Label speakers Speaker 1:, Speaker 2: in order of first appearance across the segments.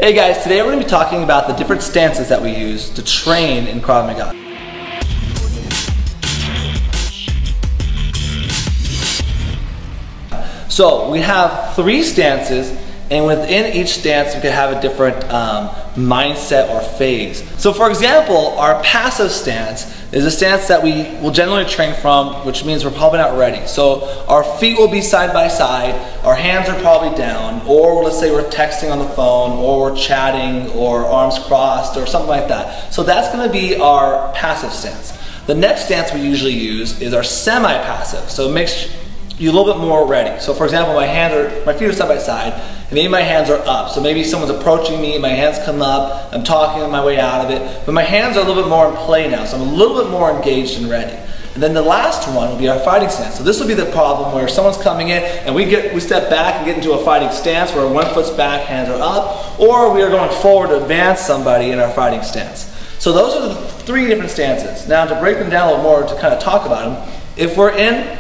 Speaker 1: Hey guys, today we're going to be talking about the different stances that we use to train in Krav Maga. So we have 3 stances, and within each stance we can have a different mindset or phase. So for example, our passive stance is a stance that we will generally train from, which means we're probably not ready. So our feet will be side by side, our hands are probably down, or let's say we're texting on the phone, or we're chatting, or arms crossed, or something like that. So that's going to be our passive stance. The next stance we usually use is our semi-passive. So it makes you a little bit more ready. So for example, my feet are side by side, and maybe my hands are up. So maybe someone's approaching me, my hands come up, I'm talking my way out of it, but my hands are a little bit more in play now, so I'm a little bit more engaged and ready. And then the last one will be our fighting stance. So this will be the problem where someone's coming in and we step back and get into a fighting stance where one foot's back, hands are up, or we are going forward to advance somebody in our fighting stance. So those are the 3 different stances. Now to break them down a little more, to kind of talk about them, if we're in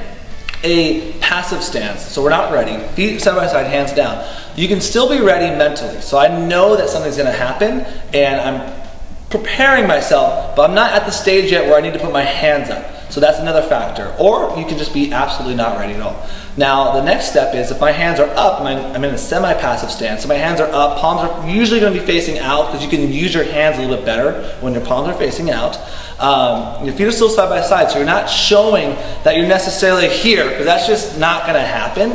Speaker 1: a passive stance, so we're not ready, feet side by side, hands down, you can still be ready mentally. So I know that something's going to happen and I'm preparing myself, but I'm not at the stage yet where I need to put my hands up. So that's another factor. Or you can just be absolutely not ready at all. Now the next step is if my hands are up, I'm in a semi-passive stance, so my hands are up, palms are usually going to be facing out because you can use your hands a little bit better when your palms are facing out. Your feet are still side by side, so you're not showing that you're necessarily here, because that's just not going to happen.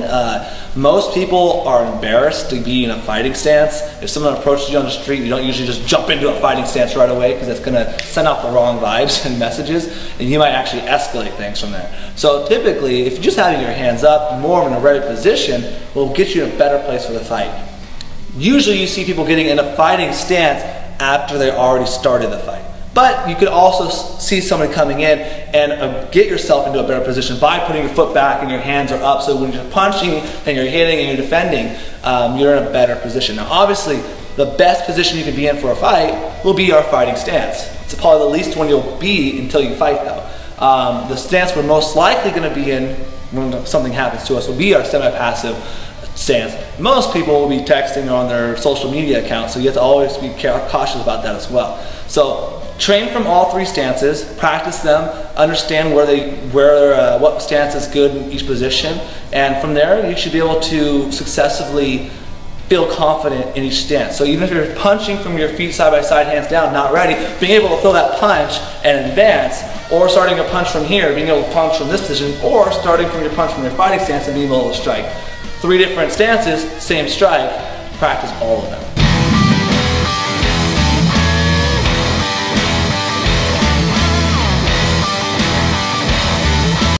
Speaker 1: Most people are embarrassed to be in a fighting stance. If someone approaches you on the street, you don't usually just jump into a fighting stance right away, because that's going to send off the wrong vibes and messages, and you might actually escalate things from there. So typically, if you're just having your hands up, more in a ready position will get you in a better place for the fight. Usually you see people getting in a fighting stance after they already started the fight. But you could also see somebody coming in and get yourself into a better position by putting your foot back and your hands are up, so when you're punching and you're hitting and you're defending, you're in a better position. Now obviously, the best position you can be in for a fight will be our fighting stance. It's probably the least one you'll be until you fight though. The stance we're most likely going to be in when something happens to us will be our semi-passive stance. Most people will be texting on their social media accounts, so you have to always be cautious about that as well. So train from all 3 stances, practice them, understand what stance is good in each position, and from there you should be able to successively feel confident in each stance. So even if you're punching from your feet side by side, hands down, not ready, being able to throw that punch and advance, or starting a punch from here, being able to punch from this position, or starting from your punch from your fighting stance and being able to strike. 3 different stances, same strike, practice all of them.